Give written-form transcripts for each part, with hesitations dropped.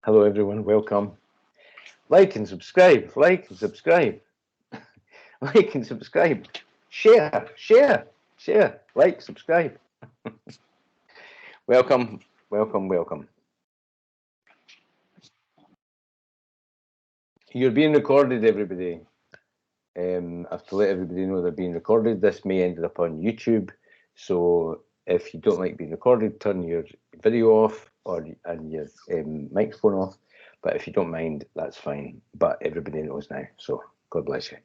Hello, everyone. Welcome. Like and subscribe. Like and subscribe. Like and subscribe. Share. Share. Share. Like. Subscribe. Welcome. Welcome. Welcome. You're being recorded, everybody. I have to let everybody know they're being recorded. This may end up on YouTube. So if you don't like being recorded, turn your video off and your microphone off. But if you don't mind, that's fine. But everybody knows now. So God bless you.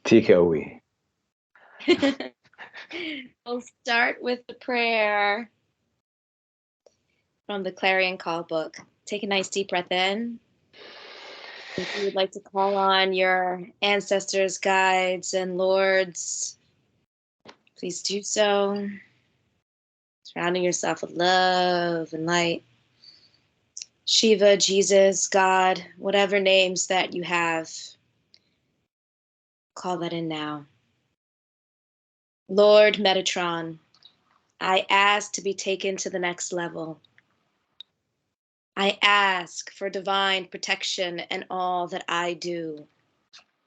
Take it away. We'll start with the prayer from the Clarion Call book. Take a nice deep breath in. If you would like to call on your ancestors, guides, and lords, please do so. Surrounding yourself with love and light. Shiva, Jesus, God, whatever names that you have, call that in now. Lord Metatron, I ask to be taken to the next level. I ask for divine protection in all that I do.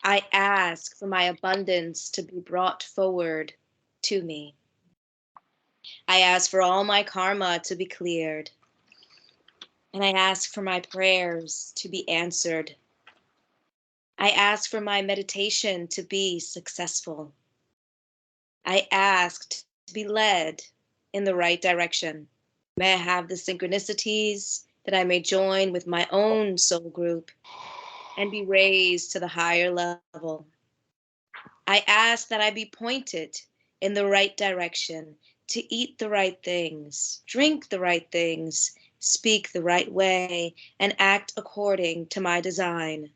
I ask for my abundance to be brought forward to me. I ask for all my karma to be cleared. And I ask for my prayers to be answered. I ask for my meditation to be successful. I asked to be led in the right direction. May I have the synchronicities that I may join with my own soul group and be raised to the higher level. I ask that I be pointed in the right direction, to eat the right things, drink the right things, speak the right way, and act according to my design,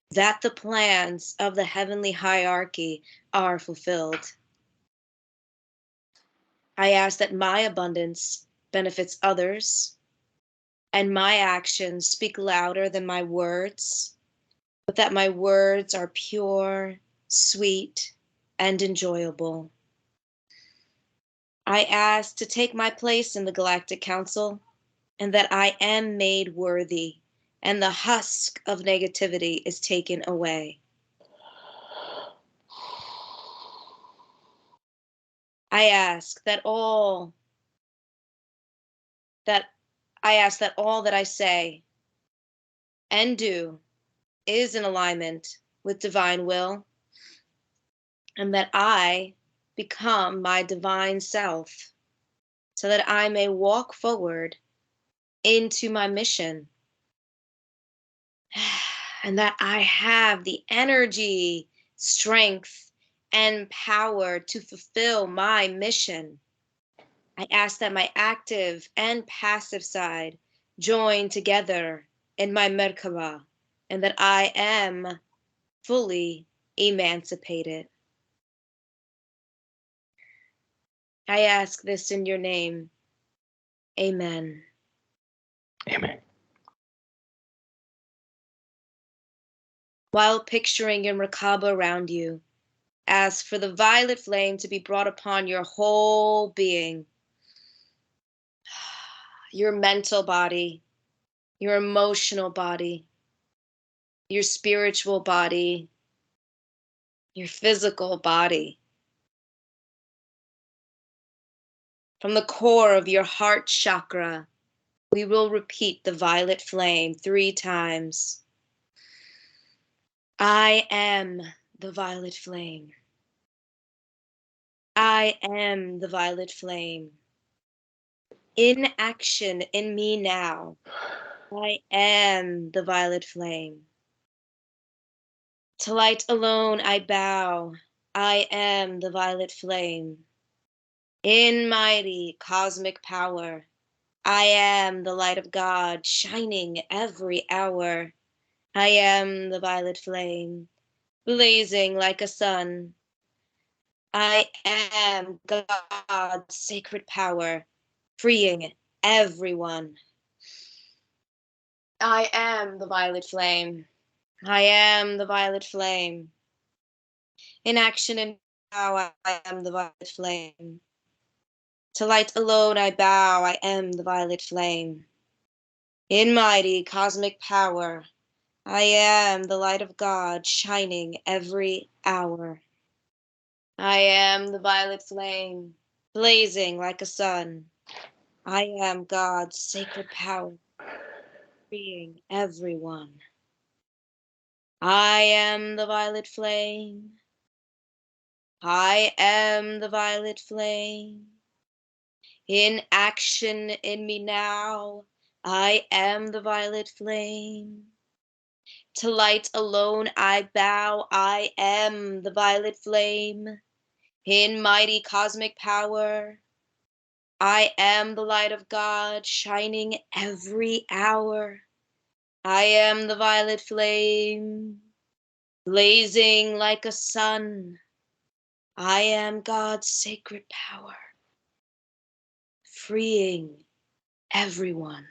that the plans of the heavenly hierarchy are fulfilled. I ask that my abundance benefits others, and my actions speak louder than my words, but that my words are pure, sweet, and enjoyable. I ask to take my place in the Galactic Council, and that I am made worthy, and the husk of negativity is taken away. I ask that all that I say and do is in alignment with divine will, and that I become my divine self, so that I may walk forward into my mission, and that I have the energy, strength, and power to fulfill my mission. I ask that my active and passive side join together in my Merkaba, and that I am fully emancipated. I ask this in your name. Amen. Amen. While picturing your Merkaba around you, ask for the violet flame to be brought upon your whole being, your mental body, your emotional body, your spiritual body, your physical body. From the core of your heart chakra, we will repeat the violet flame 3 times. I am the violet flame. I am the violet flame. In action in me now. I am the violet flame. To light alone I bow. I am the violet flame. In mighty cosmic power, I am the light of God shining every hour. I am the violet flame, blazing like a sun. I am God's sacred power, freeing everyone. I am the violet flame. I am the violet flame. In action in I am the violet flame. To light alone I bow, I am the violet flame. In mighty cosmic power, I am the light of God shining every hour. I am the violet flame, blazing like a sun. I am God's sacred power, freeing everyone. I am the violet flame. I am the violet flame. In action in me now, I am the violet flame. To light alone I bow, I am the violet flame. In mighty cosmic power, I am the light of God shining every hour. I am the violet flame, blazing like a sun. I am God's sacred power, freeing everyone.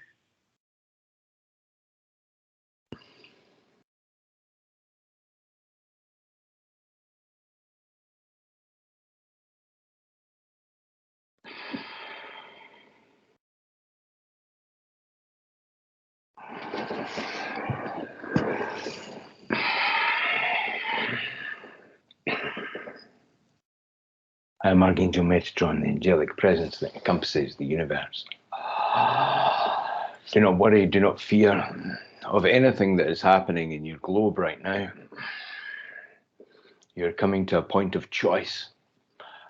I am Archangel Metatron, the angelic presence that encompasses the universe. Do not worry, do not fear of anything that is happening in your globe right now. You're coming to a point of choice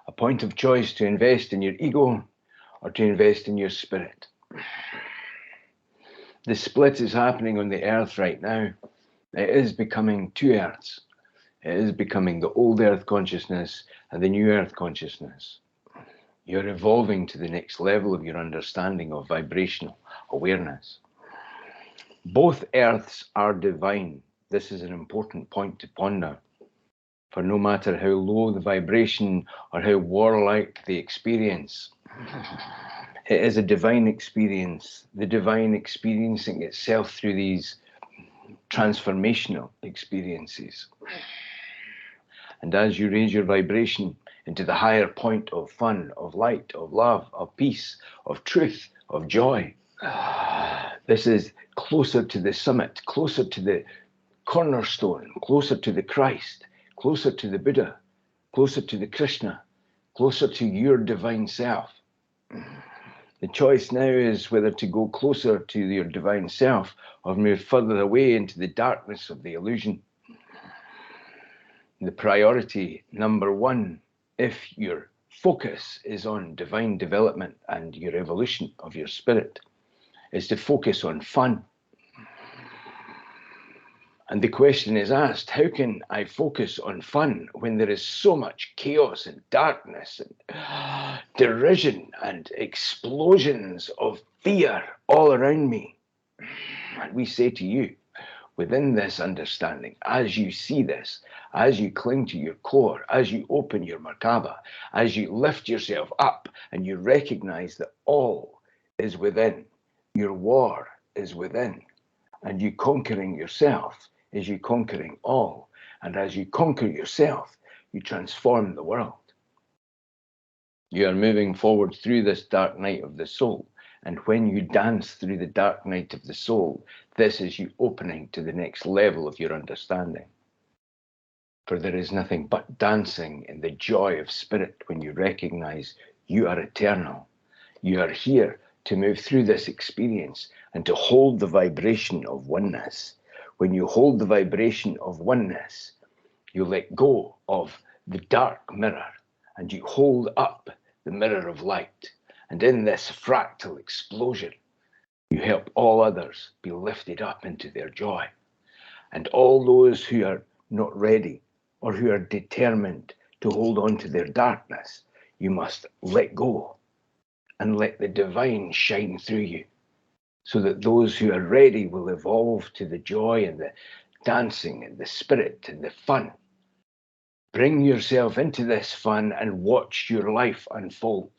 to invest in your ego or to invest in your spirit. The split is happening on the earth right now. It is becoming two earths. It is becoming the old earth consciousness and the new earth consciousness. You're evolving to the next level of your understanding of vibrational awareness. Both earths are divine. This is an important point to ponder. For no matter how low the vibration or how warlike the experience, it is a divine experience. The divine experiencing itself through these transformational experiences. And as you raise your vibration into the higher point of fun, of light, of love, of peace, of truth, of joy, this is closer to the summit, closer to the cornerstone, closer to the Christ, closer to the Buddha, closer to the Krishna, closer to your divine self. The choice now is whether to go closer to your divine self or move further away into the darkness of the illusion. The priority number one, if your focus is on divine development and your evolution of your spirit, is to focus on fun. And the question is asked, how can I focus on fun when there is so much chaos and darkness and derision and explosions of fear all around me? And we say to you, within this understanding, as you see this, as you cling to your core, as you open your Merkaba, as you lift yourself up and you recognize that all is within, your war is within, and you conquering yourself is you conquering all. And as you conquer yourself, you transform the world. You are moving forward through this dark night of the soul. And when you dance through the dark night of the soul, this is you opening to the next level of your understanding. For there is nothing but dancing in the joy of spirit when you recognize you are eternal. You are here to move through this experience and to hold the vibration of oneness. When you hold the vibration of oneness, you let go of the dark mirror and you hold up the mirror of light. And in this fractal explosion, you help all others be lifted up into their joy. And all those who are not ready or who are determined to hold on to their darkness, you must let go and let the divine shine through you, so that those who are ready will evolve to the joy and the dancing and the spirit and the fun. Bring yourself into this fun and watch your life unfold.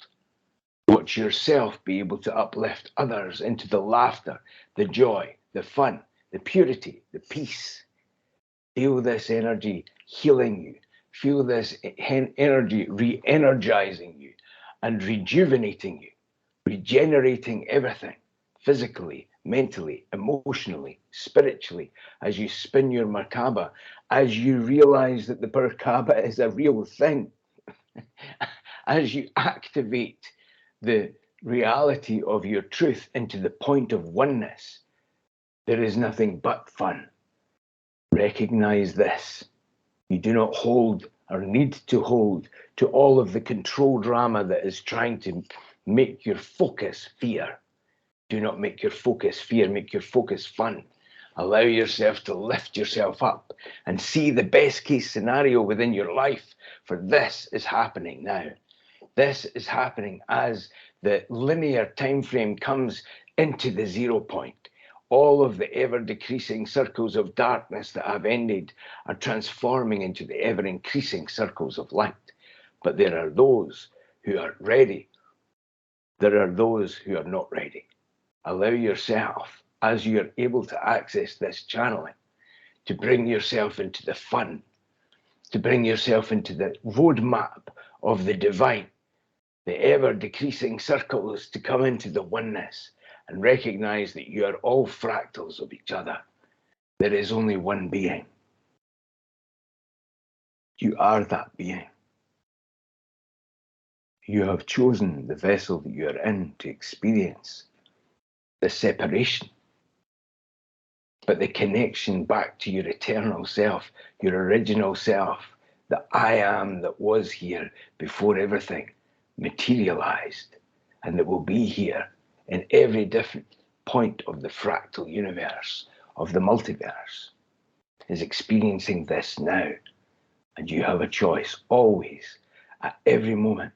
Watch yourself be able to uplift others into the laughter, the joy, the fun, the purity, the peace. Feel this energy healing you, Feel this energy re-energizing you and rejuvenating you, regenerating everything, physically, mentally, emotionally, spiritually, as you spin your Merkaba, as you realize that the Merkaba is a real thing, as you activate the reality of your truth into the point of oneness. There is nothing but fun. Recognize this. You do not hold or need to hold to all of the control drama that is trying to make your focus fear. Do not make your focus fear, make your focus fun. Allow yourself to lift yourself up and see the best case scenario within your life, for this is happening now. This is happening as the linear time frame comes into the 0 point. All of the ever-decreasing circles of darkness that have ended are transforming into the ever-increasing circles of light. But there are those who are ready. There are those who are not ready. Allow yourself, as you are able to access this channeling, to bring yourself into the fun, to bring yourself into the roadmap of the divine, the ever-decreasing circles, to come into the oneness and recognize that you are all fractals of each other. There is only one being. You are that being. You have chosen the vessel that you are in to experience the separation, but the connection back to your eternal self, your original self, the I am that was here before everything materialized and that will be here in every different point of the fractal universe, of the multiverse, is experiencing this now. And you have a choice always, at every moment,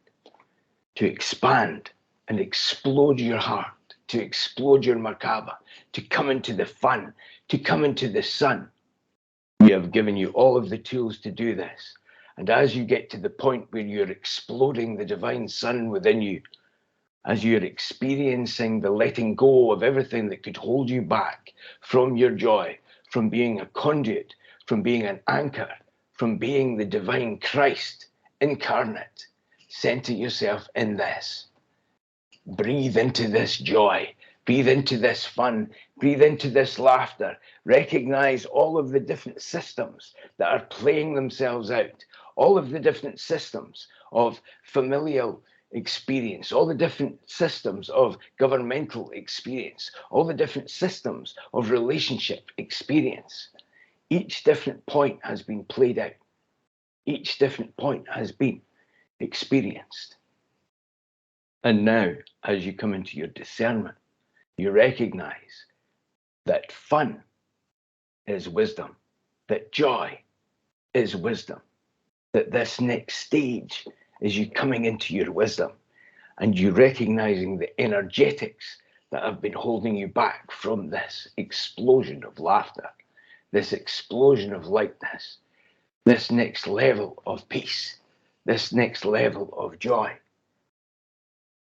to expand and explode your heart, to explode your Merkaba, to come into the fun, to come into the sun. We have given you all of the tools to do this. And as you get to the point where you're exploding the divine sun within you, as you're experiencing the letting go of everything that could hold you back from your joy, from being a conduit, from being an anchor, from being the divine Christ incarnate, center yourself in this. Breathe into this joy. Breathe into this fun. Breathe into this laughter. Recognize all of the different systems that are playing themselves out. All of the different systems of familial experience, all the different systems of governmental experience, all the different systems of relationship experience. Each different point has been played out. Each different point has been experienced. And now, as you come into your discernment, you recognize that fun is wisdom, that joy is wisdom, that this next stage is you coming into your wisdom and you recognizing the energetics that have been holding you back from this explosion of laughter, this explosion of lightness, this next level of peace, this next level of joy.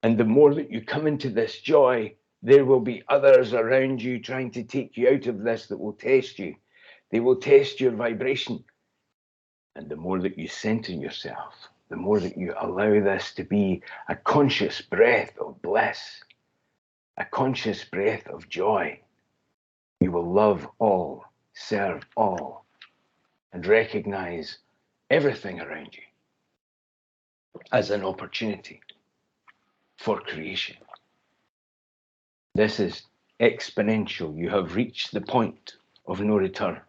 And the more that you come into this joy, there will be others around you trying to take you out of this that will test you. They will test your vibration. And the more that you center yourself, the more that you allow this to be a conscious breath of bliss, a conscious breath of joy, you will love all, serve all, and recognize everything around you as an opportunity for creation. This is exponential. You have reached the point of no return.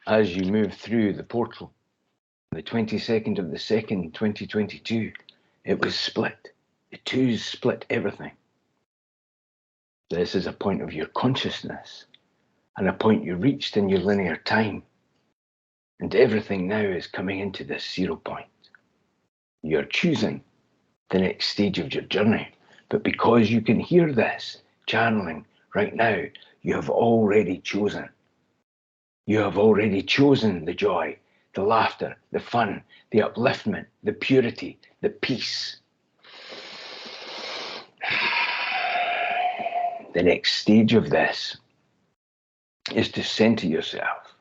As you move through the portal, the 22nd of the 2nd, 2022, it was split. The twos split everything. This is a point of your consciousness and a point you reached in your linear time. And everything now is coming into this 0 point. You're choosing the next stage of your journey. But because you can hear this channeling right now, you have already chosen. You have already chosen the joy, the laughter, the fun, the upliftment, the purity, the peace. The next stage of this is to center yourself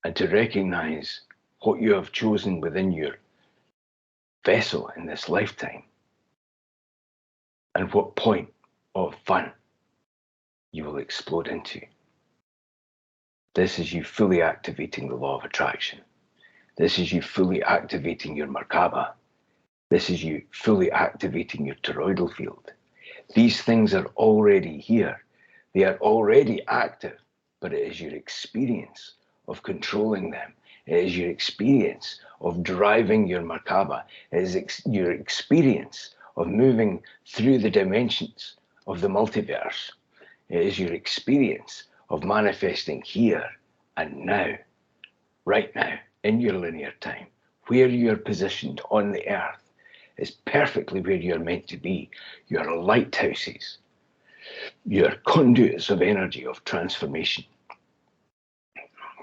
and to recognize what you have chosen within your vessel in this lifetime, and what point of fun you will explode into. This is you fully activating the law of attraction. This is you fully activating your Merkaba. This is you fully activating your toroidal field. These things are already here. They are already active, but it is your experience of controlling them. It is your experience of driving your Merkaba. It is your experience of moving through the dimensions of the multiverse. It is your experience of manifesting here and now, right now, in your linear time, where you're positioned on the earth is perfectly where you're meant to be. You're lighthouses. You're conduits of energy, of transformation.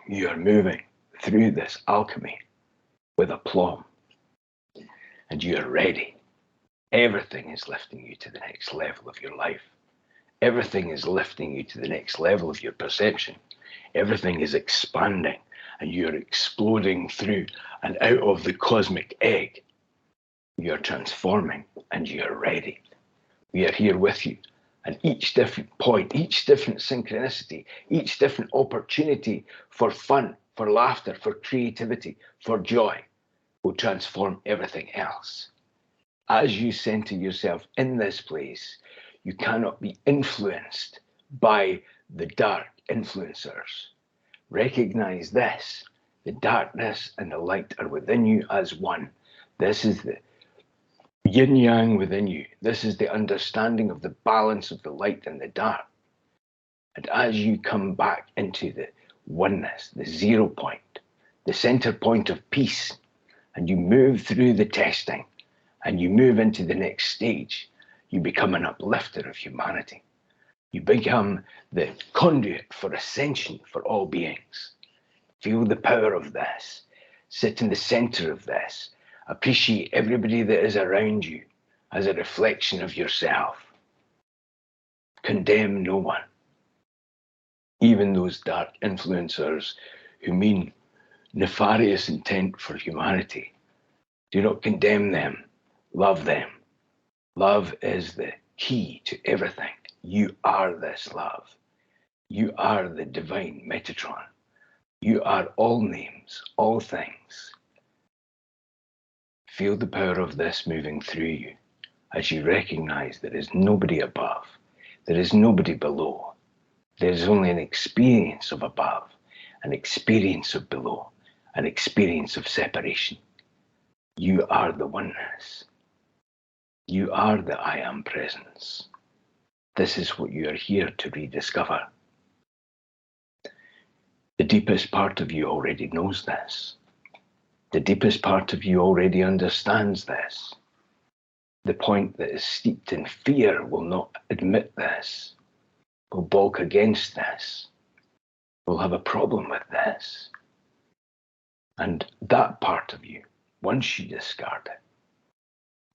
You're moving through this alchemy with aplomb, and you're ready. Everything is lifting you to the next level of your life. Everything is lifting you to the next level of your perception. Everything is expanding, and you're exploding through and out of the cosmic egg. You're transforming, and you're ready. We are here with you. And each different point, each different synchronicity, each different opportunity for fun, for laughter, for creativity, for joy will transform everything else. As you center yourself in this place, you cannot be influenced by the dark influencers. Recognize this. The darkness and the light are within you as one. This is the yin yang within you. This is the understanding of the balance of the light and the dark. And as you come back into the oneness, the 0 point, the center point of peace, and you move through the testing and you move into the next stage, you become an uplifter of humanity. You become the conduit for ascension for all beings. Feel the power of this. Sit in the center of this. Appreciate everybody that is around you as a reflection of yourself. Condemn no one. Even those dark influencers who mean nefarious intent for humanity. Do not condemn them. Love them. Love is the key to everything. You are this love. You are the divine Metatron. You are all names, all things. Feel the power of this moving through you as you recognize there is nobody above, there is nobody below. There is only an experience of above, an experience of below, an experience of separation. You are the oneness. You are the I am presence. This is what you are here to rediscover. The deepest part of you already knows this. The deepest part of you already understands this. The point that is steeped in fear will not admit this, will balk against this, will have a problem with this. And that part of you, once you discard it,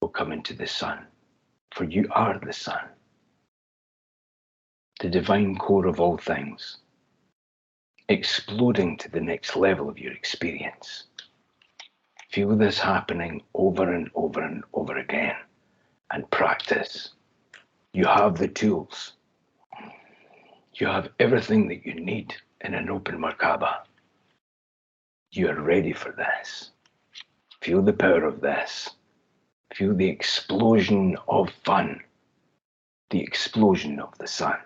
will come into the sun, for you are the sun, the divine core of all things, exploding to the next level of your experience. Feel this happening over and over and over again, and practice. You have the tools. You have everything that you need in an open Merkaba. You are ready for this. Feel the power of this. Feel the explosion of fun, the explosion of the sun.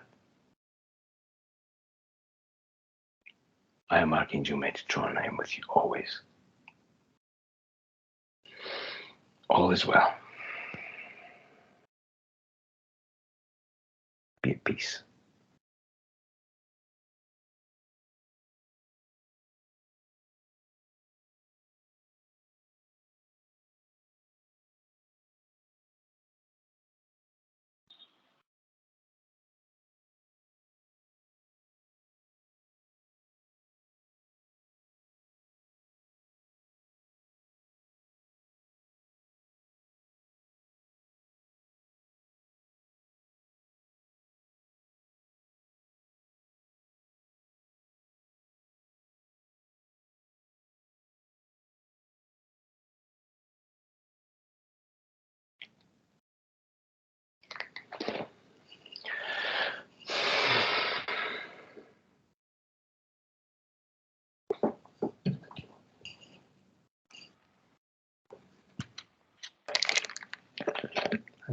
I am Archangel Metatron. I am with you always. All is well. Be at peace.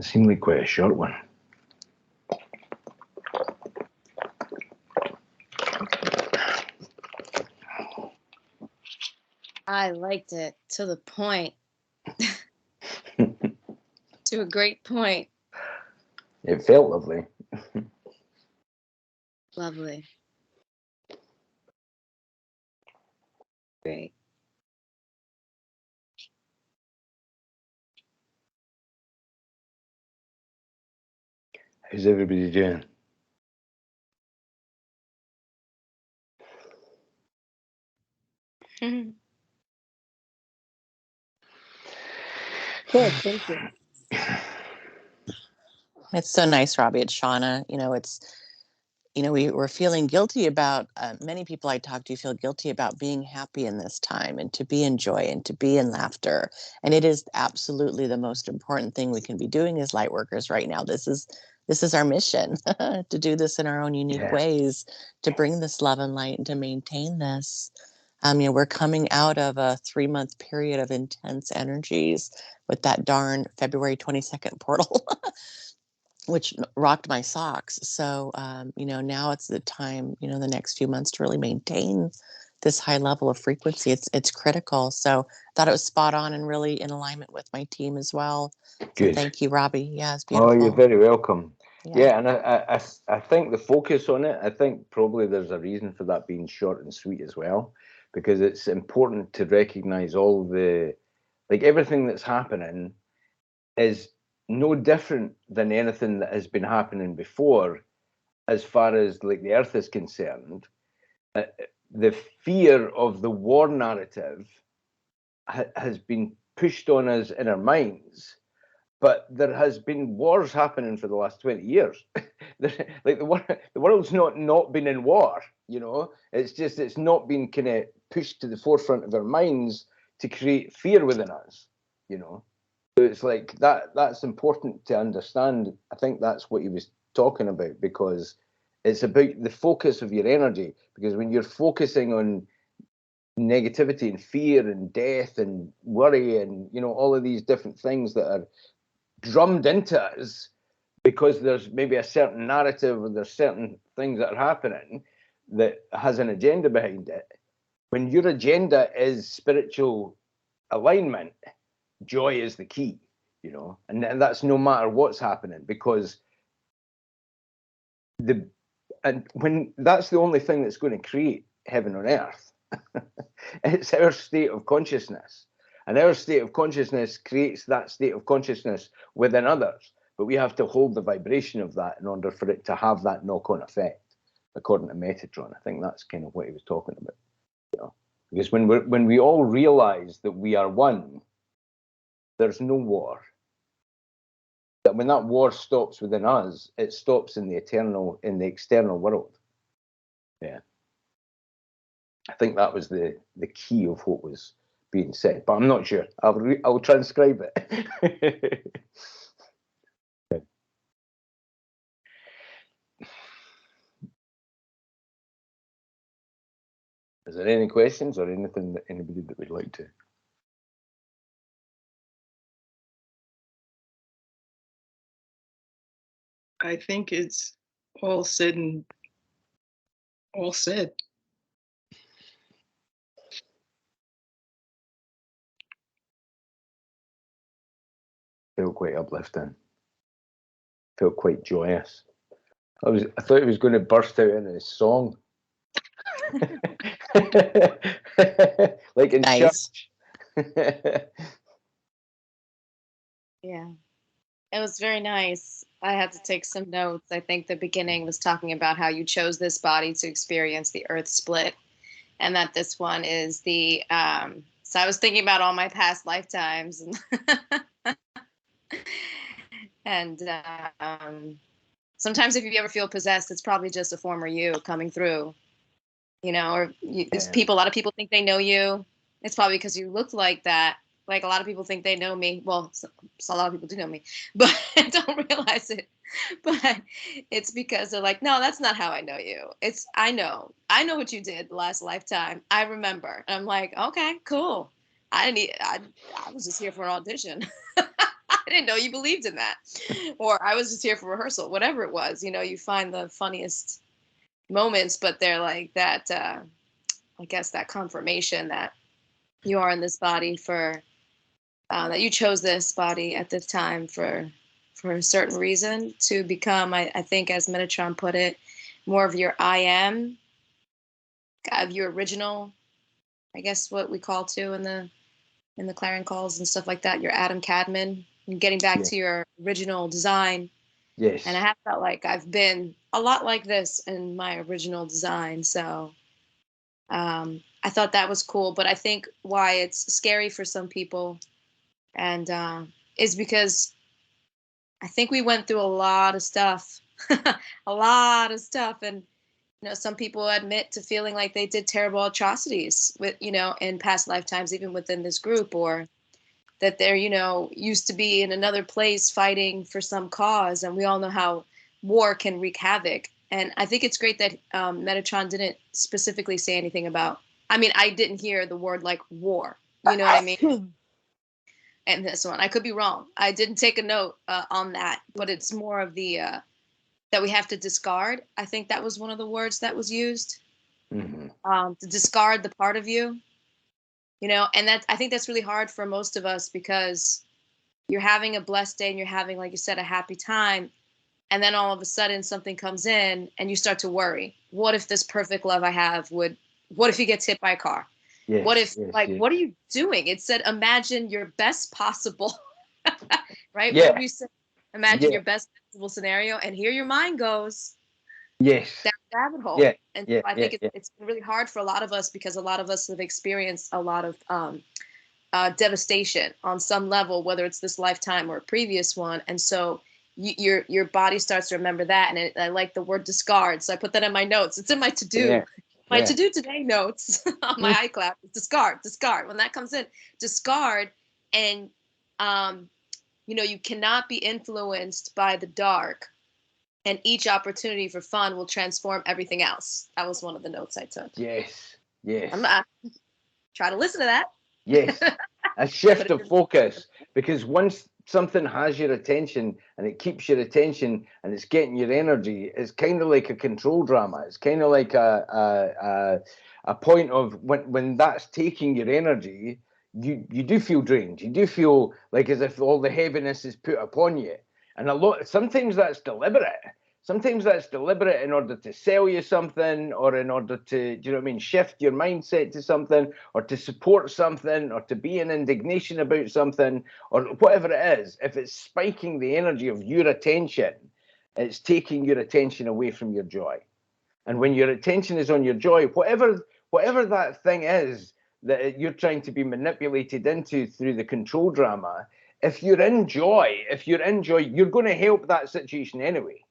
It seemed like quite a short one. I liked it to the point. To a great point. It felt lovely. Lovely. Great. How's everybody doing? Good, thank you. It's so nice, Robbie. It's Shauna. We're feeling guilty about, many people I talk to feel guilty about being happy in this time and to be in joy and to be in laughter. And it is absolutely the most important thing we can be doing as light workers right now. This is our mission to do this in our own unique ways, to bring this love and light and to maintain this. We're coming out of a 3-month period of intense energies with that darn February 22nd portal. Which rocked my socks. So, now it's the time, the next few months to really maintain this high level of frequency. It's critical. So I thought it was spot on and really in alignment with my team as well. Good. So thank you, Robbie. Yeah, it's beautiful. Oh, you're very welcome. Yeah, and I think the focus on it, I think probably there's a reason for that being short and sweet as well, because it's important to recognize all everything that's happening is no different than anything that has been happening before, as far as the earth is concerned. The fear of the war narrative has been pushed on us in our minds, but there has been wars happening for the last 20 years. The world's not been in war, it's just, it's not been kind of pushed to the forefront of our minds to create fear within us, So it's that's important to understand. I think that's what he was talking about, because it's about the focus of your energy. Because when you're focusing on negativity and fear and death and worry and all of these different things that are drummed into us because there's maybe a certain narrative or there's certain things that are happening that has an agenda behind it. When your agenda is spiritual alignment, joy is the key, and that's no matter what's happening, because when that's the only thing that's going to create heaven on earth, it's our state of consciousness, and our state of consciousness creates that state of consciousness within others. But we have to hold the vibration of that in order for it to have that knock-on effect, according to Metatron. I think that's kind of what he was talking about, because when we all realize that we are one, there's no war. That when that war stops within us, it stops in the external world. Yeah, I think that was the key of what was being said, but I'm not sure. I'll transcribe it. Is there any questions or anything that anybody that would like to? I think it's all said. Felt quite uplifting. Felt quite joyous. I thought he was going to burst out in a song. Like in church. Yeah, it was very nice. I had to take some notes. I think the beginning was talking about how you chose this body to experience the earth split, and that this one is the so I was thinking about all my past lifetimes and sometimes if you ever feel possessed, it's probably just a former you coming through, or a lot of people think they know you. It's probably because you look like that. Like a lot of people think they know me. Well, a lot of people do know me, but don't realize it. But it's because they're like, no, that's not how I know you. I know what you did the last lifetime. I remember. And I'm like, okay, cool. I was just here for an audition. I didn't know you believed in that. Or I was just here for rehearsal, whatever it was. You know, you find the funniest moments, but they're like that, I guess that confirmation that you are in this body for, that you chose this body at this time for a certain reason, to become, I think, as Metatron put it, more of your I am, of your original, I guess what we call to in the clarion calls and stuff like that, your Adam Cadman, and getting back to your original design. Yes. And I have felt like I've been a lot like this in my original design. So I thought that was cool. But I think why it's scary for some people and is because I think we went through a lot of stuff, a lot of stuff. And, you know, some people admit to feeling like they did terrible atrocities with, you know, in past lifetimes, even within this group, or that they're, you know, used to be in another place fighting for some cause. And we all know how war can wreak havoc. And I think it's great that Metatron didn't specifically say anything about, I mean, I didn't hear the word like war, you know what I mean? And this one, I could be wrong. I didn't take a note on that, but it's more of the, that we have to discard. I think that was one of the words that was used, to discard the part of you. You know, and that, I think that's really hard for most of us, because you're having a blessed day and you're having, like you said, a happy time. And then all of a sudden something comes in and you start to worry. What if this perfect love I have what if he gets hit by a car? Yes, What if, yes, like, yes. what are you doing? It said, imagine your best possible, right? Yeah. What did we say? Imagine Yeah. your best possible scenario. And here your mind goes Yes. down the rabbit hole. Yeah. And Yeah. so I think it's been really hard for a lot of us, because a lot of us have experienced a lot of devastation on some level, whether it's this lifetime or a previous one. And so your body starts to remember that. And I like the word discard. So I put that in my notes. It's in my to-do. Yeah. My to-do today notes on my iCloud. Discard. When that comes in, discard. And, you know, you cannot be influenced by the dark. And each opportunity for fun will transform everything else. That was one of the notes I took. Yes. Yes. I'm gonna try to listen to that. Yes. A shift of focus, because once something has your attention and it keeps your attention and it's getting your energy, it's kind of like a control drama. It's kind of like a point of when that's taking your energy, you do feel drained. You do feel like as if all the heaviness is put upon you. And sometimes that's deliberate. Sometimes that's deliberate in order to sell you something, or in order to, do you know what I mean, shift your mindset to something, or to support something, or to be in indignation about something, or whatever it is. If it's spiking the energy of your attention, it's taking your attention away from your joy. And when your attention is on your joy, whatever that thing is that you're trying to be manipulated into through the control drama, if you're in joy, you're going to help that situation anyway.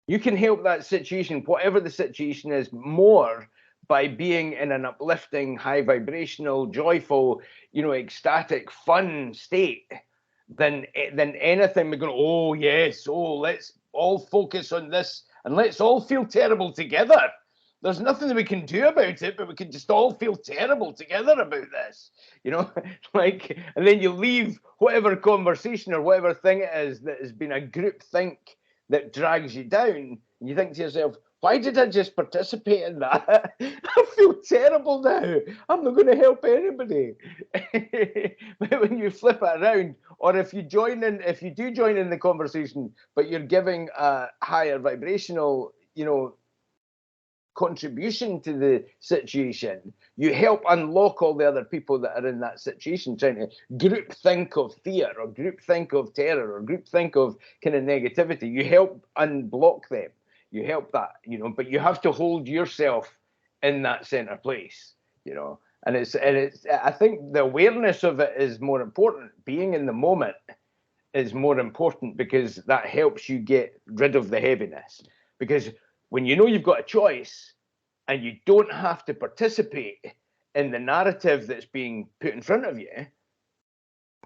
You can help that situation, whatever the situation is, more by being in an uplifting, high vibrational, joyful, you know, ecstatic, fun state than anything. We're going, oh yes, oh let's all focus on this and let's all feel terrible together. There's nothing that we can do about it, but we can just all feel terrible together about this, you know, like, and then you leave whatever conversation or whatever thing it is that has been a group think that drags you down, and you think to yourself, why did I just participate in that? I feel terrible now. I'm not going to help anybody. But when you flip it around, or if you do join in the conversation, but you're giving a higher vibrational, you know, contribution to the situation, you help unlock all the other people that are in that situation, trying to group think of fear, or group think of terror, or group think of kind of negativity. You help unblock them. You help that, you know, but you have to hold yourself in that center place, you know. And it's I think the awareness of it is more important. Being in the moment is more important, because that helps you get rid of the heaviness. Because when you know you've got a choice and you don't have to participate in the narrative that's being put in front of you,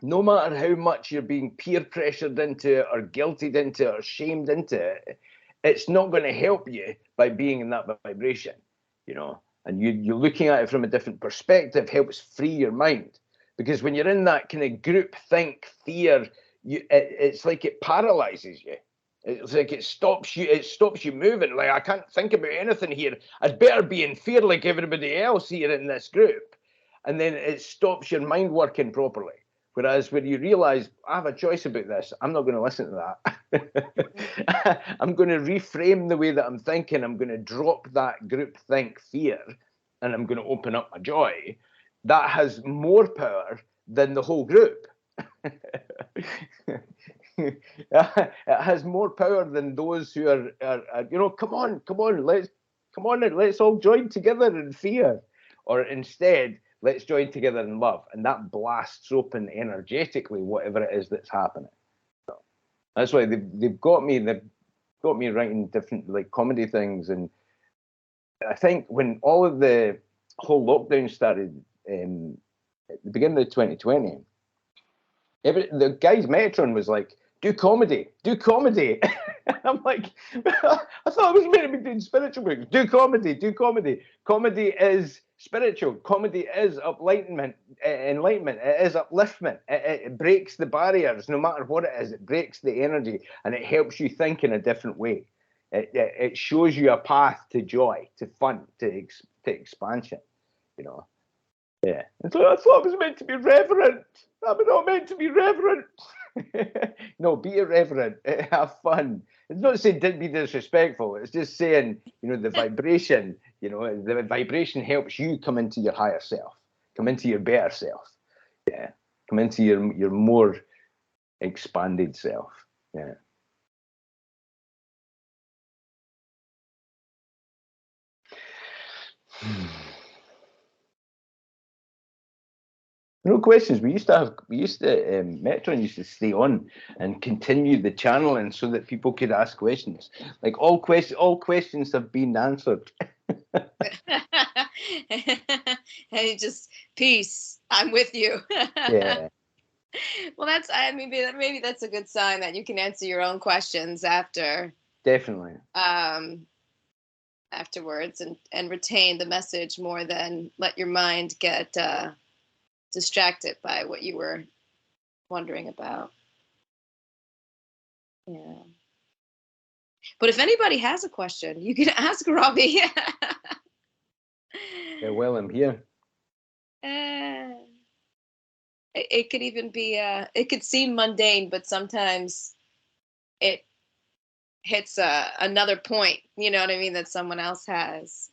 no matter how much you're being peer pressured into it, or guilted into it, or shamed into it, it's not going to help you by being in that vibration, you know. And you're looking at it from a different perspective helps free your mind. Because when you're in that kind of group think fear, it's like it paralyzes you. It's like it stops you moving. Like, I can't think about anything here. I'd better be in fear like everybody else here in this group. And then it stops your mind working properly. Whereas when you realize, I have a choice about this, I'm not going to listen to that. I'm going to reframe the way that I'm thinking. I'm going to drop that group think fear, and I'm going to open up my joy. That has more power than the whole group. It has more power than those who are come on, let's all join together in fear. Or instead, let's join together in love. And that blasts open energetically whatever it is that's happening. So that's why they've got me writing different like comedy things. And I think when all of the whole lockdown started at the beginning of 2020, the guy's Metatron was like, do comedy. I'm like, I thought I was meant to be doing spiritual books. Do comedy. Comedy is spiritual. Comedy is enlightenment. It is upliftment. It breaks the barriers, no matter what it is. It breaks the energy, and it helps you think in a different way. It shows you a path to joy, to fun, to expansion, you know. Yeah. And so I thought I was meant to be reverent. I'm not meant to be reverent. No, be irreverent. Have fun. It's not saying don't be disrespectful. It's just saying, the vibration, the vibration helps you come into your higher self, come into your better self. Yeah. Come into your more expanded self. Yeah. No questions. Metatron used to stay on and continue the channeling so that people could ask questions. Like all questions have been answered. Hey, just peace. I'm with you. Yeah. Well, maybe that's a good sign that you can answer your own questions after. Definitely. Afterwards, and retain the message more than let your mind get distracted by what you were wondering about. Yeah. But if anybody has a question, you can ask Robbie. Yeah, well, I'm here. It could even be, it could seem mundane, but sometimes it hits another point, you know what I mean, that someone else has.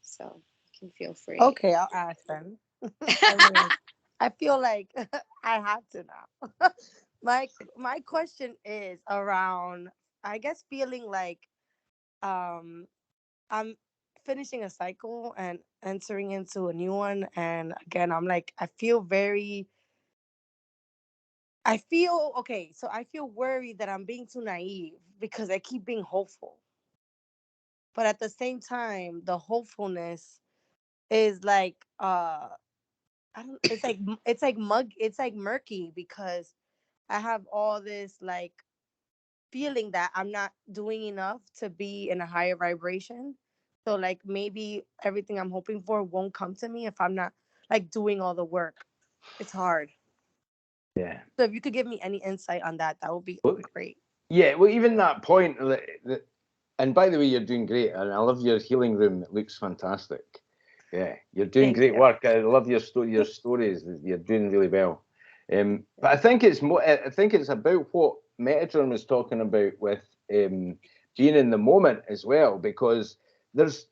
So you can feel free. Okay, I'll ask them. I feel like I have to now. My question is around, I guess, feeling like I'm finishing a cycle and entering into a new one, and again I'm like, I feel worried that I'm being too naive because I keep being hopeful, but at the same time the hopefulness is like it's like murky because I have all this like feeling that I'm not doing enough to be in a higher vibration. So like maybe everything I'm hoping for won't come to me if I'm not like doing all the work. It's hard. Yeah. So if you could give me any insight on that, that would be great. Yeah, well, even that point, and by the way, you're doing great, and I love your healing room. It looks fantastic. Yeah, you're doing Thank great you. work. I love your stories. You're doing really well. But I think it's more. I think it's about what Metatron was talking about with being in the moment as well, because there's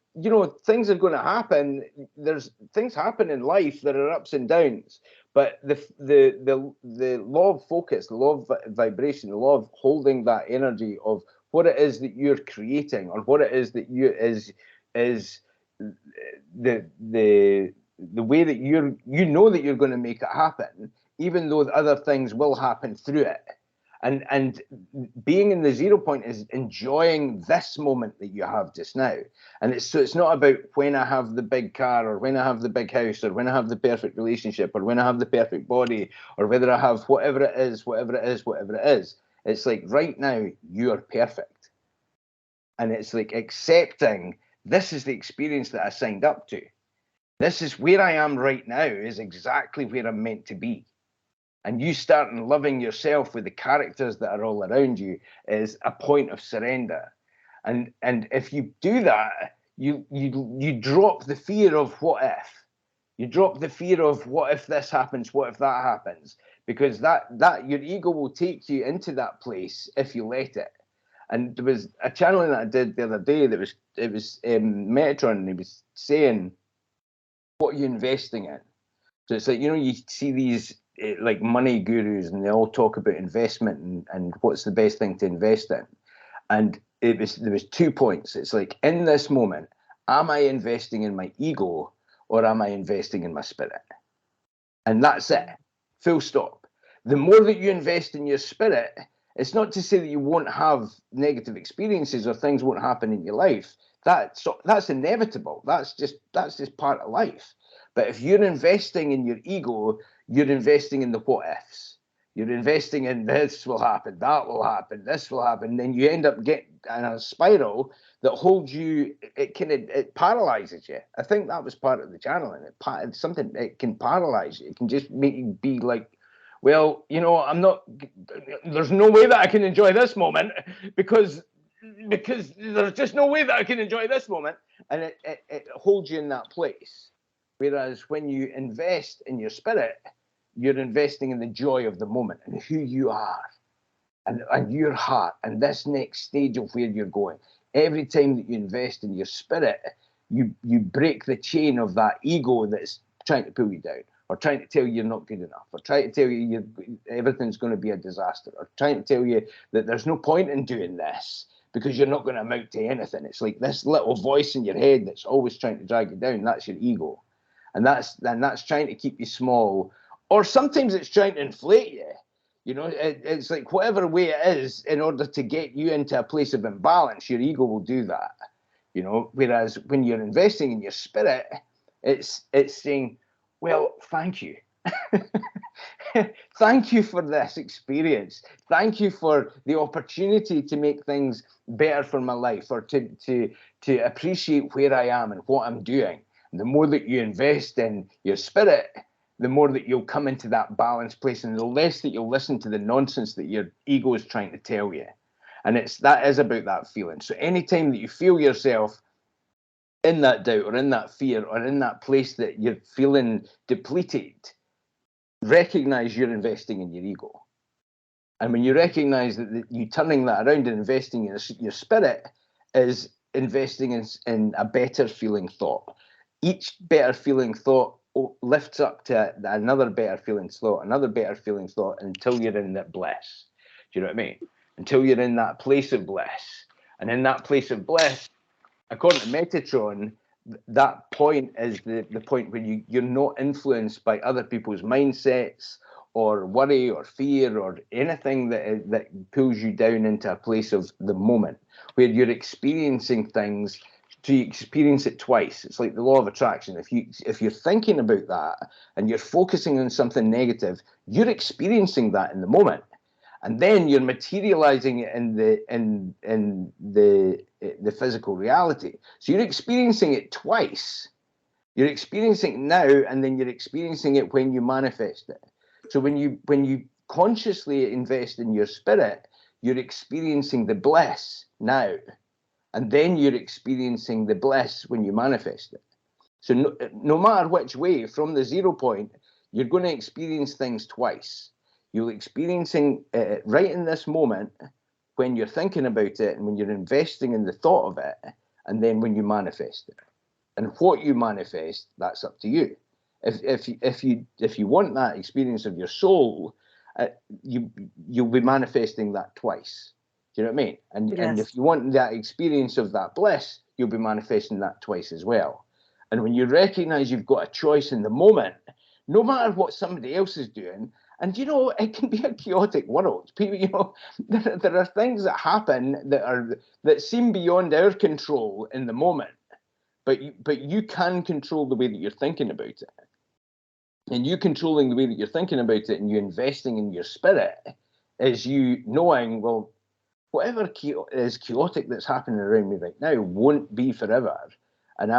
things are going to happen. There's things happen in life. There are ups and downs, but the law of focus, the law of vibration, the law of holding that energy of what it is that you're creating, or what it is that is the way that that you're going to make it happen, even though other things will happen through it. And being in the 0 point is enjoying this moment that you have just now. And it's not about when I have the big car, or when I have the big house, or when I have the perfect relationship, or when I have the perfect body, or whether I have whatever it is. It's like right now you are perfect. And it's like accepting this is the experience that I signed up to. This is where I am right now, is exactly where I'm meant to be. and you starting loving yourself with the characters that are all around you is a point of surrender. And if you do that, you drop the fear of what if. You drop the fear of what if this happens, what if that happens, because that your ego will take you into that place if you let it. And there was a channeling that I did the other day that was Metatron, and he was saying, what are you investing in? So it's like, you see these like money gurus, and they all talk about investment and what's the best thing to invest in. And there was 2 points. It's like, in this moment, am I investing in my ego, or am I investing in my spirit? And that's it. Full stop. The more that you invest in your spirit, it's not to say that you won't have negative experiences or things won't happen in your life. That's inevitable. That's just part of life. But if you're investing in your ego, you're investing in the what ifs. You're investing in this will happen, that will happen, this will happen. Then you end up getting in a spiral that holds you. It paralyzes you. I think that was part of the channeling. It's something. It can paralyze you. It can just make you be like, well, I'm not. There's no way that I can enjoy this moment because there's just no way that I can enjoy this moment, and it holds you in that place. Whereas when you invest in your spirit, you're investing in the joy of the moment and who you are and your heart and this next stage of where you're going. Every time that you invest in your spirit, you break the chain of that ego that's trying to pull you down, or trying to tell you you're not good enough, or trying to tell you everything's going to be a disaster, or trying to tell you that there's no point in doing this because you're not going to amount to anything. It's like this little voice in your head that's always trying to drag you down. That's your ego. And that's trying to keep you small. Or sometimes it's trying to inflate you. It's like whatever way it is, in order to get you into a place of imbalance, your ego will do that. Whereas when you're investing in your spirit, it's saying, well, thank you. Thank you for this experience. Thank you for the opportunity to make things better for my life, or to appreciate where I am and what I'm doing. And the more that you invest in your spirit, the more that you'll come into that balanced place, and the less that you'll listen to the nonsense that your ego is trying to tell you. And that is about that feeling. So anytime that you feel yourself in that doubt, or in that fear, or in that place that you're feeling depleted, recognize you're investing in your ego. And when you recognize that you turning that around and investing in your spirit is investing in a better feeling thought. Each better feeling thought lifts up to another better feeling thought, another better feeling thought, until you're in that bliss. Do you know what I mean? Until you're in that place of bliss. And in that place of bliss, according to Metatron, that point is the point where you're not influenced by other people's mindsets, or worry, or fear, or anything that pulls you down into a place of the moment, where you're experiencing things to experience it twice. It's like the law of attraction. If you're thinking about that and you're focusing on something negative, you're experiencing that in the moment, and then you're materializing it in the physical reality. So you're experiencing it twice. You're experiencing it now, and then you're experiencing it when you manifest it. So when you consciously invest in your spirit, you're experiencing the bliss now, and then you're experiencing the bliss when you manifest it. So no matter which way, from the 0 point, you're going to experience things twice. You're experiencing it right in this moment when you're thinking about it and when you're investing in the thought of it, and then when you manifest it. And what you manifest, that's up to you. If you want that experience of your soul, you'll be manifesting that twice. Do you know what I mean? And if you want that experience of that bliss, you'll be manifesting that twice as well. And when you recognize you've got a choice in the moment, no matter what somebody else is doing, and it can be a chaotic world. People, there are things that happen that seem beyond our control in the moment, but you can control the way that you're thinking about it. And you controlling the way that you're thinking about it, and you investing in your spirit, is you knowing, well, whatever is chaotic that's happening around me right now won't be forever, and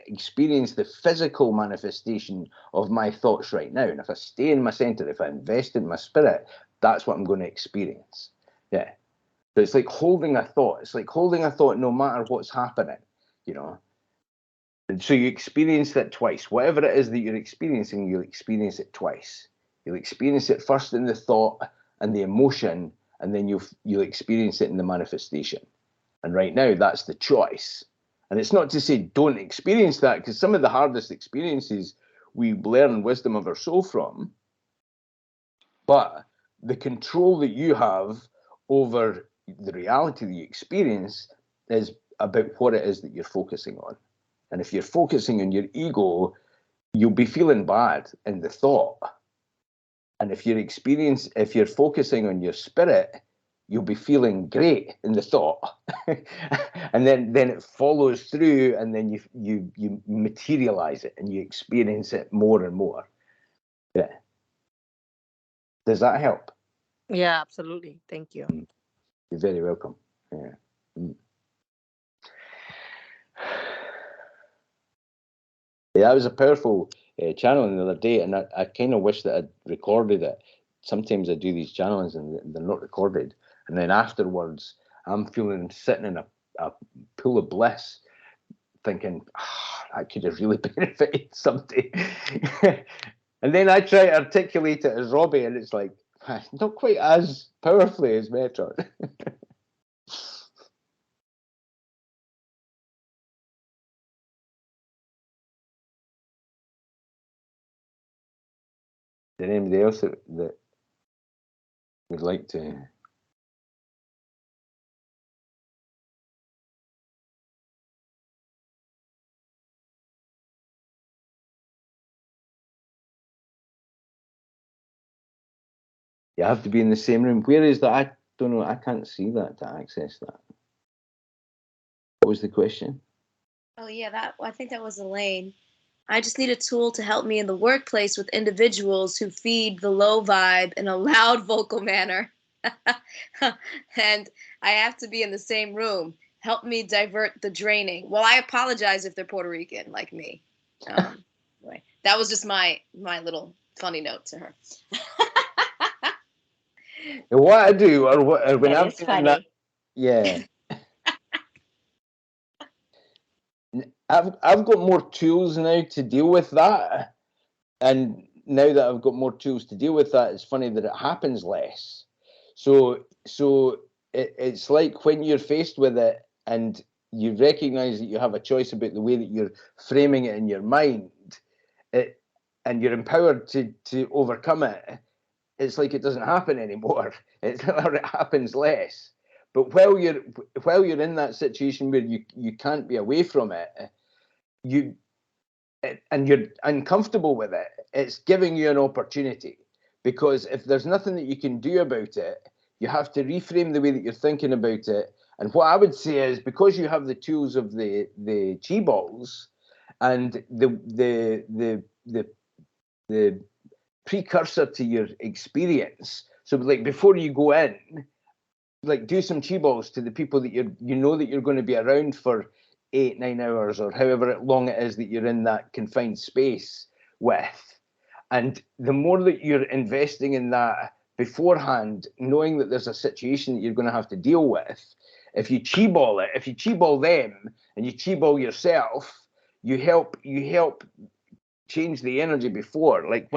experience the physical manifestation of my thoughts right now. And if I stay in my center, if I invest in my spirit, that's what I'm going to experience. Yeah. So it's like holding a thought. It's like holding a thought no matter what's happening, you know. And so you experience that twice. Whatever it is that you're experiencing, you'll experience it twice. You'll experience it first in the thought and the emotion, and then you'll experience it in the manifestation. And right now, that's the choice. And it's not to say don't experience that, because some of the hardest experiences we learn wisdom of our soul from. But the control that you have over the reality that you experience is about what it is that you're focusing on. And if you're focusing on your ego, you'll be feeling bad in the thought. And if you're focusing on your spirit, you'll be feeling great in the thought. And then it follows through, and then you materialize it and you experience it more and more. Yeah. Does that help? Yeah, absolutely. Thank you. You're very welcome. Yeah. Yeah, that was a powerful channeling the other day, and I kind of wish that I'd recorded it. Sometimes I do these channelings and they're not recorded, and then afterwards I'm sitting in a pool of bliss, thinking, I could have really benefited somebody. And then I try to articulate it as Robbie, and it's like, not quite as powerfully as Metatron. Is there anybody else that would like to? You have to be in the same room. Where is that? I don't know. I can't see that to access that. What was the question? Oh yeah, I think that was Elaine. I just need a tool to help me in the workplace with individuals who feed the low vibe in a loud vocal manner. And I have to be in the same room. Help me divert the draining. Well, I apologize if they're Puerto Rican like me. Anyway, that was just my little funny note to her. What I do, or when That I've is been funny. in that, yeah. I've got more tools now to deal with that, and now that I've got more tools to deal with that, it's funny that it happens less. So it's like when you're faced with it and you recognize that you have a choice about the way that you're framing it in your mind, and you're empowered to overcome it. It's like it doesn't happen anymore. It happens less. But while you're in that situation where you can't be away from it, and you're uncomfortable with it, it's giving you an opportunity. Because if there's nothing that you can do about it, you have to reframe the way that you're thinking about it. And what I would say is, because you have the tools of the chi balls and the precursor to your experience. So like before you go in, like do some chi balls to the people that you know that you're going to be around for 8-9 hours or however long it is that you're in that confined space with. And the more that you're investing in that beforehand, knowing that there's a situation that you're going to have to deal with, if you chi ball it, if you chi ball them and you chi ball yourself, you help change the energy before. Like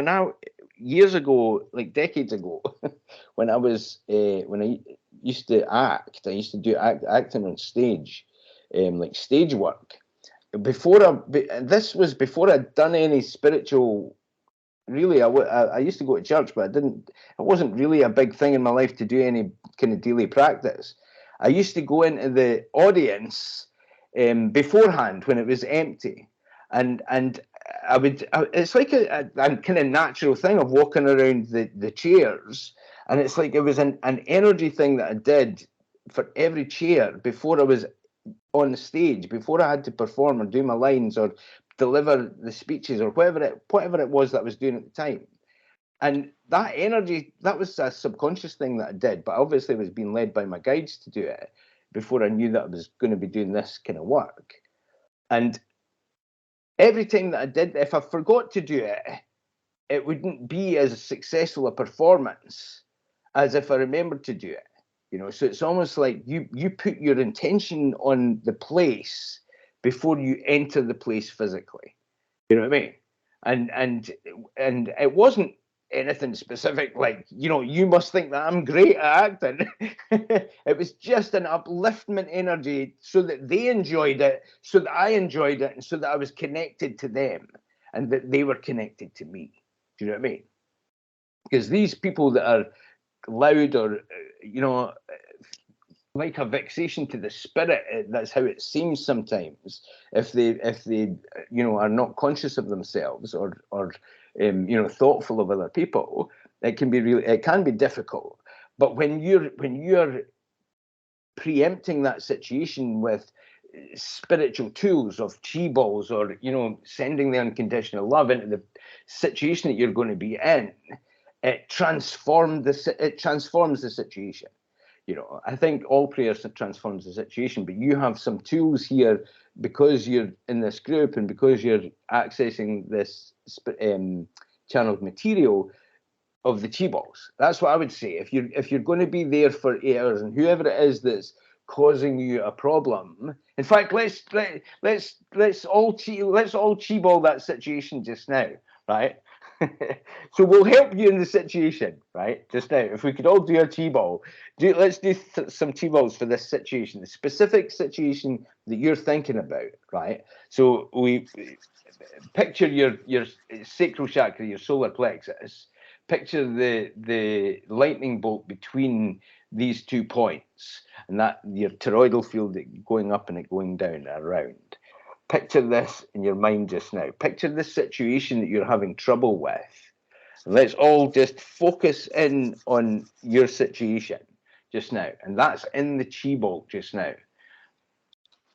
years ago, like decades ago, when I used to act, I used to do acting on stage, like stage work. This was before I'd done any spiritual. Really, I used to go to church, but it wasn't really a big thing in my life to do any kind of daily practice. I used to go into the audience beforehand when it was empty, and it's like a kind of natural thing of walking around the chairs, and it's like it was an energy thing that I did for every chair before I was on the stage, before I had to perform or do my lines or deliver the speeches or whatever it was that I was doing at the time. And that energy, that was a subconscious thing that I did, but obviously I was being led by my guides to do it before I knew that I was going to be doing this kind of work. And every time that I did, if I forgot to do it, it wouldn't be as successful a performance as if I remembered to do it. You know, so it's almost like you put your intention on the place before you enter the place physically. You know what I mean? And it wasn't anything specific like, you know, you must think that I'm great at acting. It was just an upliftment energy so that they enjoyed it, so that I enjoyed it, and so that I was connected to them and that they were connected to me. Do you know what I mean? Because these people that are loud or, you know, like a vexation to the spirit, that's how it seems sometimes, if they you know, are not conscious of themselves or you know, thoughtful of other people, it can be difficult. But when you're preempting that situation with spiritual tools of chi balls, or, you know, sending the unconditional love into the situation that you're going to be in, it transforms the situation. You know, I think all prayers transforms the situation, but you have some tools here because you're in this group and because you're accessing this channeled material of the chi balls. That's what I would say. If you're going to be there for 8 hours, and whoever it is that's causing you a problem, in fact, let's all chi ball that situation just now, right? So we'll help you in the situation, right? Just now, if we could all do a chi ball, let's do some chi balls for this situation, the specific situation that you're thinking about, right? So we picture your sacral chakra, your solar plexus. Picture the lightning bolt between these 2 points, and that your toroidal field going up and it going down around. Picture this in your mind just now. Picture this situation that you're having trouble with. Let's all just focus in on your situation just now. And that's in the chi ball just now.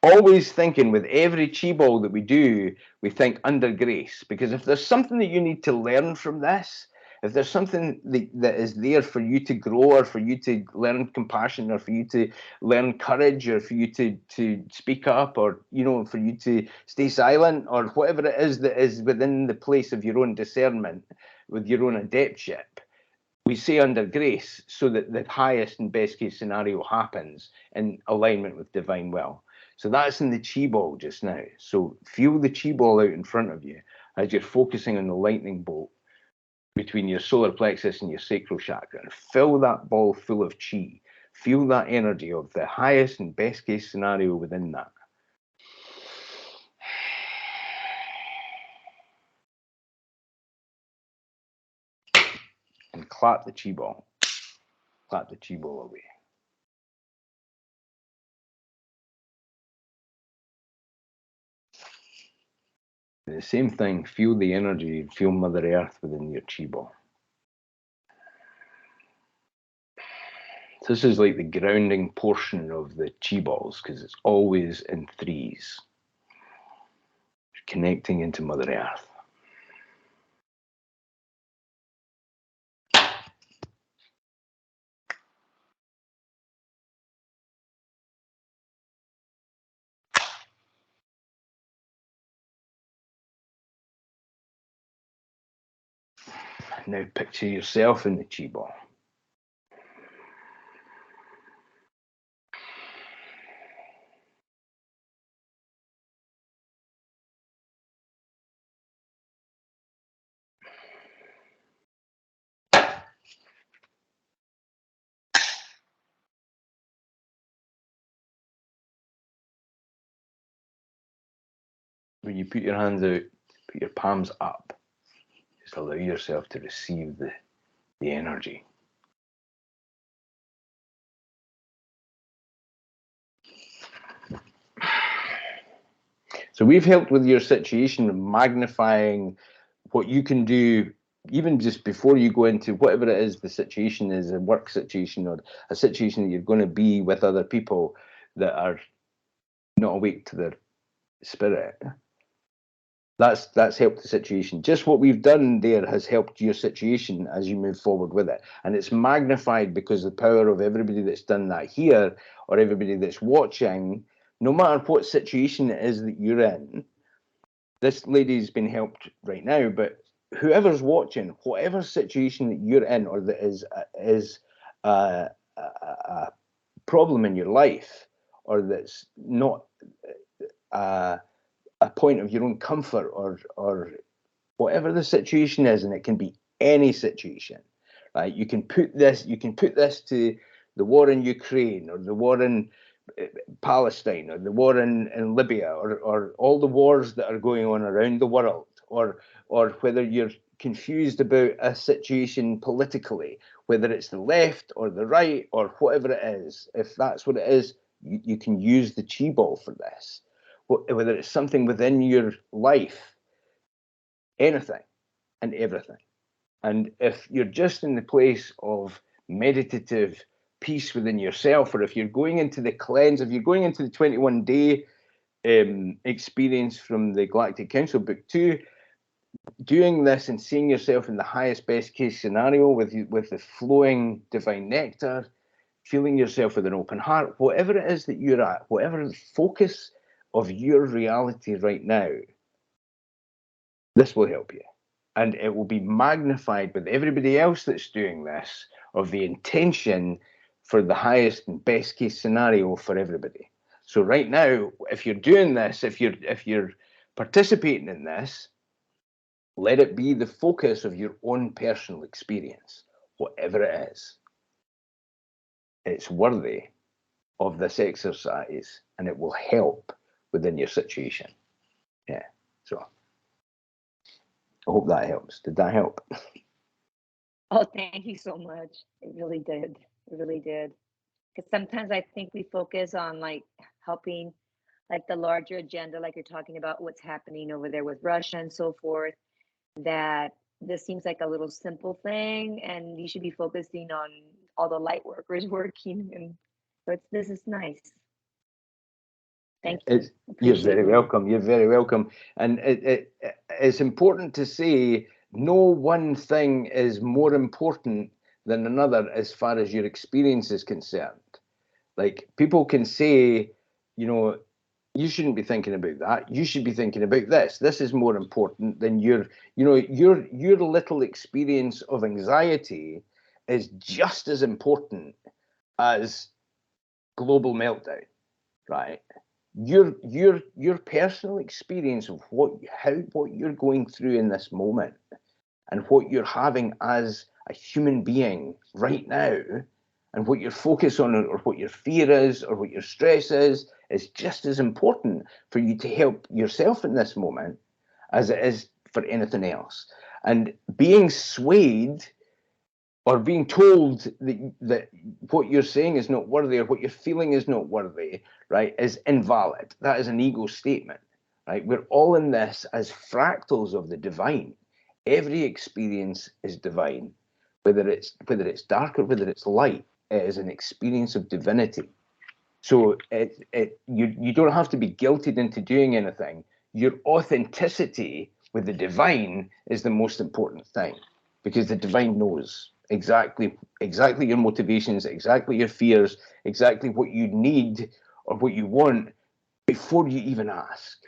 Always thinking with every chi ball that we do, we think under grace. Because if there's something that you need to learn from this, if there's something that is there for you to grow, or for you to learn compassion, or for you to learn courage, or for you to speak up, or, you know, for you to stay silent, or whatever it is that is within the place of your own discernment, with your own adeptship, we say under grace, so that the highest and best case scenario happens in alignment with divine will. So that's in the chi ball just now. So feel the chi ball out in front of you as you're focusing on the lightning bolt between your solar plexus and your sacral chakra, and fill that ball full of chi. Feel that energy of the highest and best case scenario within that. And clap the chi ball. Clap the chi ball away. The same thing, feel the energy, feel Mother Earth within your chi ball. This is like the grounding portion of the chi balls, because it's always in threes. You're connecting into Mother Earth. Now picture yourself in the chi ball. When you put your hands out, put your palms up. Just allow yourself to receive the energy. So we've helped with your situation, magnifying what you can do, even just before you go into whatever it is the situation is, a work situation or a situation that you're going to be with other people that are not awake to their spirit. That's helped the situation. Just what we've done there has helped your situation as you move forward with it. And it's magnified because the power of everybody that's done that here, or everybody that's watching, no matter what situation it is that you're in, this lady's been helped right now, but whoever's watching, whatever situation that you're in, or that is a problem in your life, or that's not a point of your own comfort, or whatever the situation is, and it can be any situation, right? You can put this to the war in Ukraine, or the war in Palestine, or the war in Libya, or all the wars that are going on around the world, or whether you're confused about a situation politically, whether it's the left or the right or whatever it is. If that's what it is, you can use the chi ball for this. Whether it's something within your life, anything and everything. And if you're just in the place of meditative peace within yourself, or if you're going into the cleanse, if you're going into the 21-day experience from the Galactic Council Book 2, doing this and seeing yourself in the highest best case scenario with the flowing divine nectar, feeling yourself with an open heart, whatever it is that you're at, whatever the focus of your reality right now, this will help you. And it will be magnified with everybody else that's doing this, of the intention for the highest and best case scenario for everybody. So right now, if you're doing this, if you're participating in this, let it be the focus of your own personal experience, whatever it is. It's worthy of this exercise, and it will help within your situation. Yeah. So I hope that helps. Did that help? Oh, thank you so much. It really did. It really did. Because sometimes I think we focus on like helping like the larger agenda, like you're talking about what's happening over there with Russia and so forth, that this seems like a little simple thing and you should be focusing on all the light workers working. And so this is nice. Thank you. You're very welcome. You're very welcome. And it's important to say no one thing is more important than another as far as your experience is concerned. Like, people can say, you know, you shouldn't be thinking about that. You should be thinking about this. This is more important than your little experience of anxiety is just as important as global meltdown, right? Your personal experience of what you're going through in this moment, and what you're having as a human being right now, and what your focus on, or what your fear is, or what your stress is just as important for you to help yourself in this moment as it is for anything else. And being swayed or being told that what you're saying is not worthy, or what you're feeling is not worthy, right, is invalid. That is an ego statement, right? We're all in this as fractals of the divine. Every experience is divine, whether it's dark or whether it's light. It is an experience of divinity. So you don't have to be guilted into doing anything. Your authenticity with the divine is the most important thing, because the divine knows exactly your motivations, exactly your fears, exactly what you need or what you want before you even ask.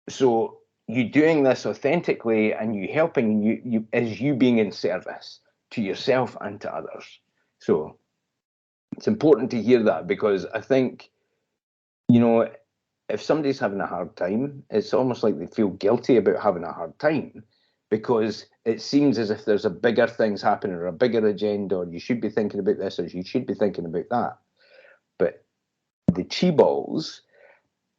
So you doing this authentically, and you helping, you is you being in service to yourself and to others. So it's important to hear that, because I think, you know, if somebody's having a hard time, it's almost like they feel guilty about having a hard time, because it seems as if there's a bigger things happening, or a bigger agenda, or you should be thinking about this, or you should be thinking about that. But the chi balls,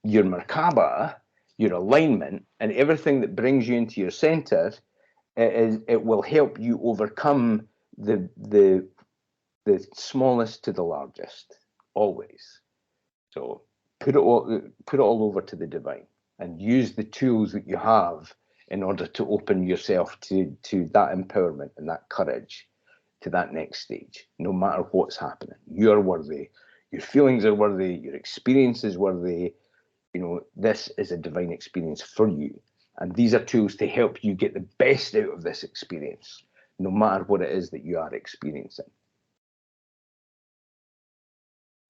your Merkaba, your alignment, and everything that brings you into your center, it will help you overcome the smallest to the largest, always. So put it all over to the divine, and use the tools that you have in order to open yourself to that empowerment and that courage, to that next stage. No matter what's happening, you're worthy. Your feelings are worthy. Your experience is worthy. You know, this is a divine experience for you, and these are tools to help you get the best out of this experience, no matter what it is that you are experiencing.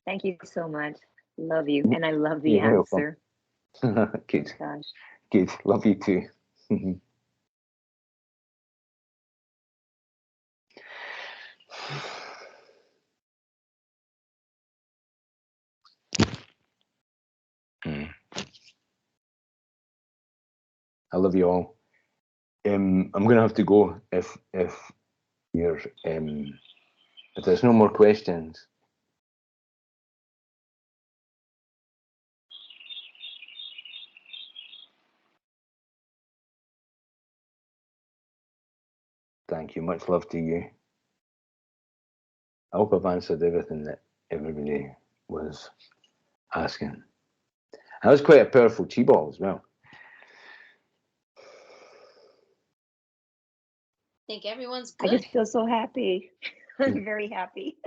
Thank you so much. Love you. And I love the You're answer. welcome. Good. Gosh. Good. Love you too. I love you all. I'm gonna have to go if you're if there's no more questions. Thank you. Much love to you. I hope I've answered everything that everybody was asking. That was quite a powerful chi ball as well. I think everyone's I good. just feel so happy. I'm very happy.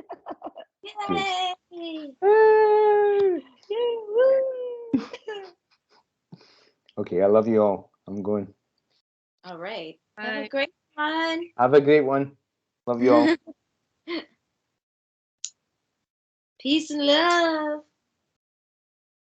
Yay! Yay, woo! Okay, I love you all. I'm going. All right. Have Bye. a great one. Have a great one. Love you all. Peace and love.